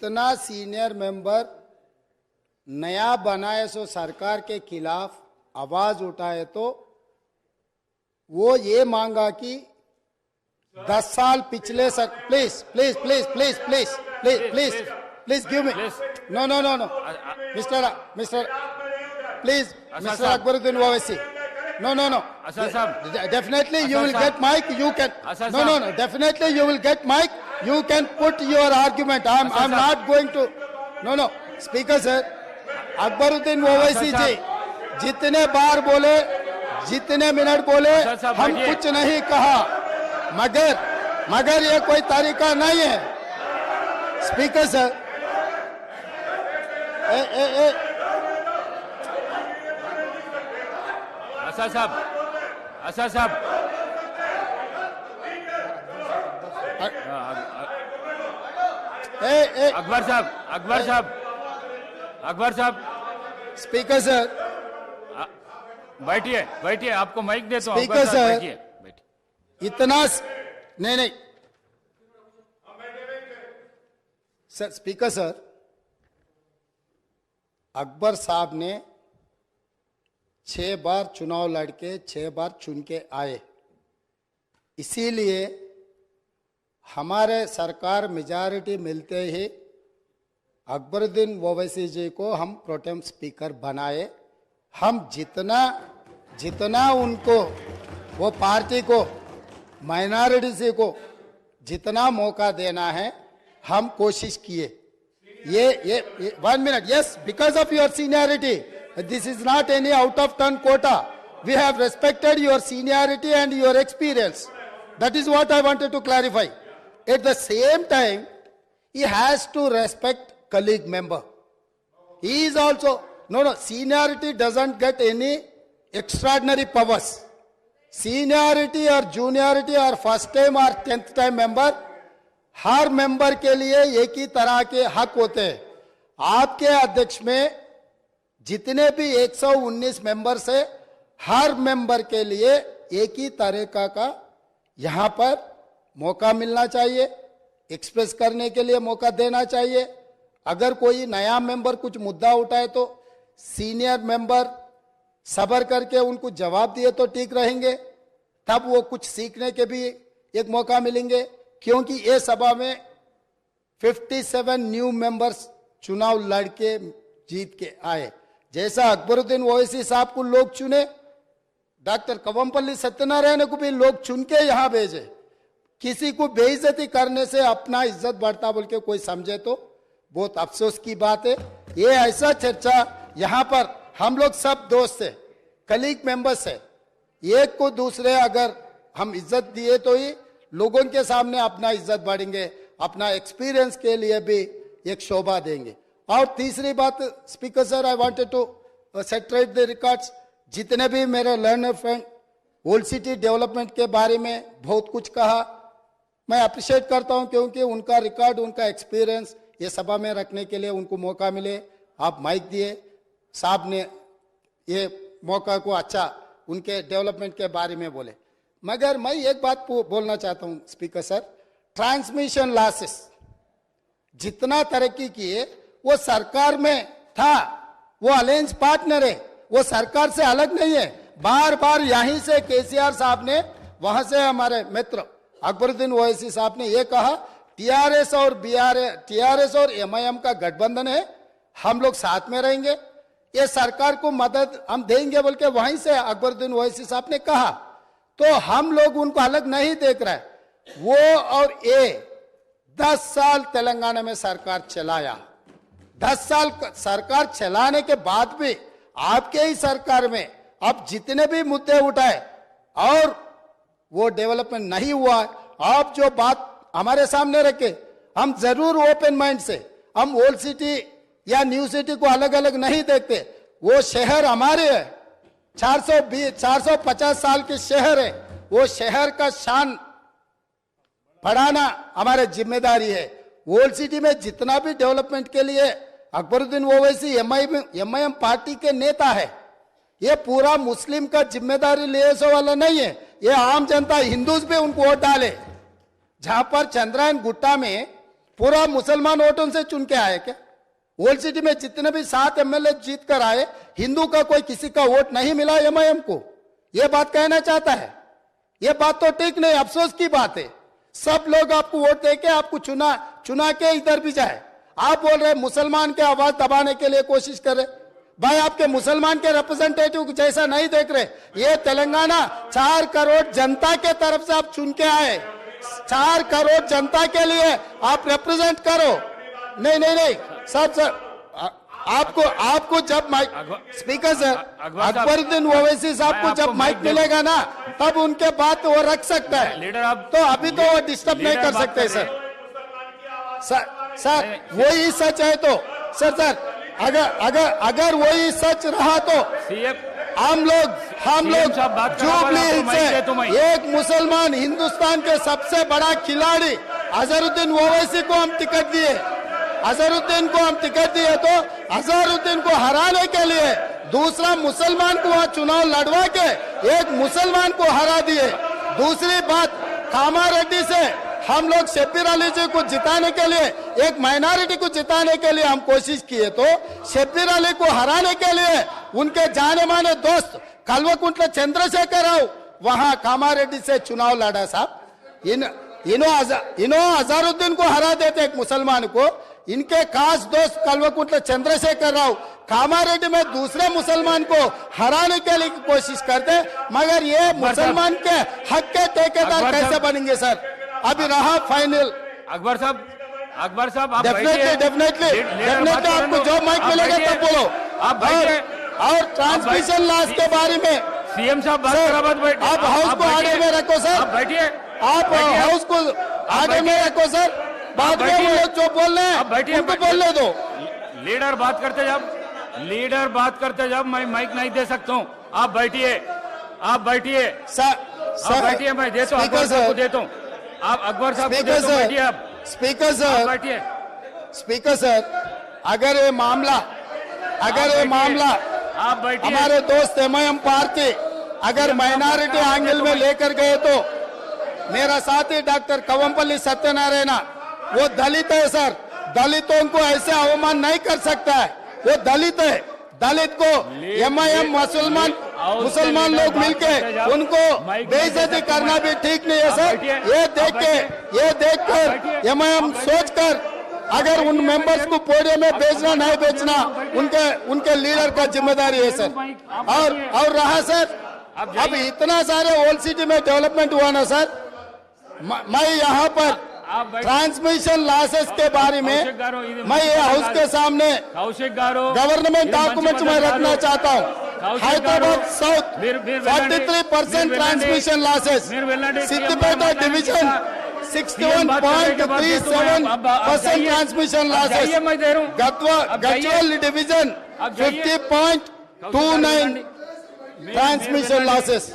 जितना senior member नया बनाए सो सरकार के खिलाफ आवाज उठाए तो वो ये मांगा कि 10 साल पिछले please please please please please please please please give me no no no no mister please mister Akbaruddin Owaisi no no no definitely you will get mic you can no definitely you will get mic you can put your argument I'm not going to no speaker sir Akbaruddin Owaisi ji जितने बार बोले जितने minute बोले हम कुछ नहीं कहा मगर ये कोई तरीका नहीं है स्पीकर सर असद साहब अकबर साहब स्पीकर सर बैठिए आपको माइक देता हूं स्पीकर सर बैठिए इतना नहीं सर स्पीकर सर अकबर साहब ने 6 बार चुनाव लड़के 6 बार चुन के आए इसीलिए हमारे सरकार मेजॉरिटी मिलते ही अकबरुद्दीन ओवैसी जी को हम प्रोटेम स्पीकर बनाए हम जितना उनको वो पार्टी को माइनॉरिटी को जितना मौका देना है हम कोशिश किए ये 1 minute yes because of your seniority this is not any out of turn quota we have respected your seniority and your experience that is what I wanted to clarify at the same time he has to respect colleague member he is also no seniority doesn't get any extraordinary powers seniority or juniority or first time or 10th time member her member के लिए एक ही तरह के हक होते हैं आपके अध्यक्ष में जितने भी 119 मेंबर्स है हर मेंबर के लिए एक ही तरीका का यहां पर मौका मिलना चाहिए एक्सप्रेस करने के लिए मौका देना चाहिए अगर कोई नया मेंबर कुछ मुद्दा उठाए तो सीनियर मेंबर सब्र करके उनको जवाब दिए तो ठीक रहेंगे तब वो कुछ सीखने के भी एक मौका मिलेंगे क्योंकि ये सभा में 57 न्यू मेंबर्स चुनाव लड़के जीत के आए जैसा अकबरुद्दीन ओवैसी साहब को लोग चुने डॉक्टर कवंपल्ली सत्यनारायण को भी लोग चुन के यहां भेजे किसी को बेइज्जती करने से अपना इज्जत बढ़ता बोल के कोई समझे तो बहुत अफसोस की बात है ये ऐसा चर्चा यहां पर हम लोग सब दोस्त है कलीग मेंबर्स है एक को दूसरे अगर हम इज्जत दिए तो ही लोगों के सामने अपना इज्जत बढ़ेंगे अपना एक्सपीरियंस के लिए भी एक शोभा देंगे और तीसरी बात speaker sir I wanted to set right the records जितने भी मेरे learner friend old city development के बारे में बहुत कुछ कहा मैं अप्रिशिएट करता हूं क्योंकि उनका रिकॉर्ड उनका एक्सपीरियंस ये सभा में रखने के लिए उनको मौका मिले आप माइक दिए साहब ने ये मौका को अच्छा उनके डेवलपमेंट के बारे में बोले मगर मैं एक बात बोलना चाहता हूं स्पीकर सर ट्रांसमिशन लॉसेस जितना तरक्की किए वो सरकार में था वो अलायंस पार्टनर है वो सरकार से अलग नहीं है बार बार यहीं से केसीआर साहब ने वहां से हमारे मित्र अकबरुद्दीन ओवैसी साहब ने ये कहा टीआरएस और एमआईएम का गठबंधन है हम लोग साथ में रहेंगे ये सरकार को मदद हम देंगे बोल के वहीं से अकबरुद्दीन ओवैसी साहब ने कहा तो हम लोग उनको अलग नहीं देख रहे वो और ये 10 साल तेलंगाना में सरकार चलाया 10 साल सरकार चलाने के बाद भी आपके ही सरकार में अब जितने भी मुद्दे उठाए और वो डेवलपमेंट नहीं हुआ आप जो बात हमारे सामने रखे हम जरूर ओपन माइंड से हम ओल्ड सिटी या न्यू सिटी को अलग अलग नहीं देखते वो शहर हमारे है 450 साल के शहर है वो शहर का शान बढ़ाना हमारी जिम्मेदारी है ओल्ड सिटी में जितना भी डेवलपमेंट के लिए अकबरुद्दीन ओवैसी एमआईएम पार्टी के नेता है ये पूरा मुस्लिम का जिम्मेदारी ले वाला नहीं है ये आम जनता हिंदूज भी उनको वोट डाले जहां पर चंद्रायन गुट्टा में पूरा मुसलमान वोटों से चुन के आए क्या? ओल्ड सिटी में जितने भी 7 एमएलए जीत कर आए, हिंदू का कोई किसी का वोट नहीं मिला एमआईएम को, यह बात कहना चाहता है। यह बात तो ठीक नहीं, अफसोस की बात है। सब लोग आपको वोट देके आपको चुना के इधर भी जाए। आप बोल रहे मुसलमान के आवाज दबाने के लिए कोशिश कर रहे। भाई आपके मुसलमान के रिप्रेजेंटेटिव जैसा नहीं देख रहे। ये तेलंगाना 4 करोड़ जनता के तरफ से आप चुन के आए, 4 करोड़ जनता के लिए आप रिप्रेजेंट करो। नहीं सर आपको जब mike speaker sir Akbaruddin Owaisi साहब को जब माइक मिलेगा ना, तब उनके बात वो रख सकता है। लीडर आप तो अभी तो वो डिस्टर्ब नहीं कर सकते सर वही सच है तो सर अगर वही सच रहा तो हम लोग जुबली हिल्स से एक मुसलमान हिंदुस्तान के सबसे बड़ा खिलाड़ी अजहरुद्दीन ओवैसी को हम टिकट दिए। अजहरुद्दीन को हम टिकट दिए तो अजहरुद्दीन को हराने के लिए दूसरा मुसलमान को वहां चुनाव लड़वा के एक मुसलमान को हरा दिए। दूसरी बात, कामारेड्डी से हम लोग शब्बीर अली जी को जिताने के लिए, एक माइनॉरिटी को जिताने के लिए हम कोशिश किए तो शब्बीर अली को हराने के लिए उनके जाने माने दोस्त कल्वकुंट्ला चंद्रशेखर राव वहां कामारेड्डी से चुनाव लड़ा साहब। इन्हों अजहरुद्दीन को हरा देते एक मुसलमान को। इनके खास दोस्त कल्वकुंट्ला चंद्रशेखर राव कामारेड्डी में दूसरे मुसलमान को हराने के लिए कोशिश करते, मगर ये मुसलमान के हक के ठेकेदार कैसे बनेंगे सर? अभी रहा फाइनल। अकबर साहब आप डेफिनेटली आपको जो माइक मिलेगा तब बोलो। आप और ट्रांसमिशन लॉस के बारे में सीएम साहब बात करा, आप हाउस को आगे में रखो सर। आप बैठिए, आप हाउस को आगे में रखो सर। बाद में वो लोग जो बोल रहे हैं उनको बोलने दो। लीडर बात करते जब मैं माइक नहीं दे सकता हूँ। आप बैठिए सर मैं देता हूँ, अकबर साहब को देता हूँ। आप अकबर साहब को देता हूँ, बैठिए आप। स्पीकर सर अगर ये मामला आप बैठिए। हमारे दोस्त एमआईएम पार्टी अगर माइनॉरिटी एंगल में लेकर गए तो मेरा साथी डॉक्टर कवंपल्ली सत्यनारायण वो दलित है सर। दलितों को ऐसे अवमान नहीं कर सकता है, वो दलित है। दलित को एमआईएम मुसलमान लोग मिलके उनको बेइज्जती करना भी ठीक नहीं है सर। ये देख कर एमआईएम सोचकर अगर उन मेंबर्स को पोडियम में भेजना नहीं भेजना उनके लीडर का जिम्मेदारी है सर। और रहा सर, अब इतना सारे ओल्ड सिटी में डेवलपमेंट हुआ ना सर, मैं यहाँ पर ट्रांसमिशन लॉसेस के बारे में मैं ये हाउस के सामने गवर्नमेंट डॉक्यूमेंट्स में रखना चाहता हूँ। Hyderabad south 43% transmission losses, Siddipet division 61.37% transmission losses, Gadwal division 50.29 transmission losses.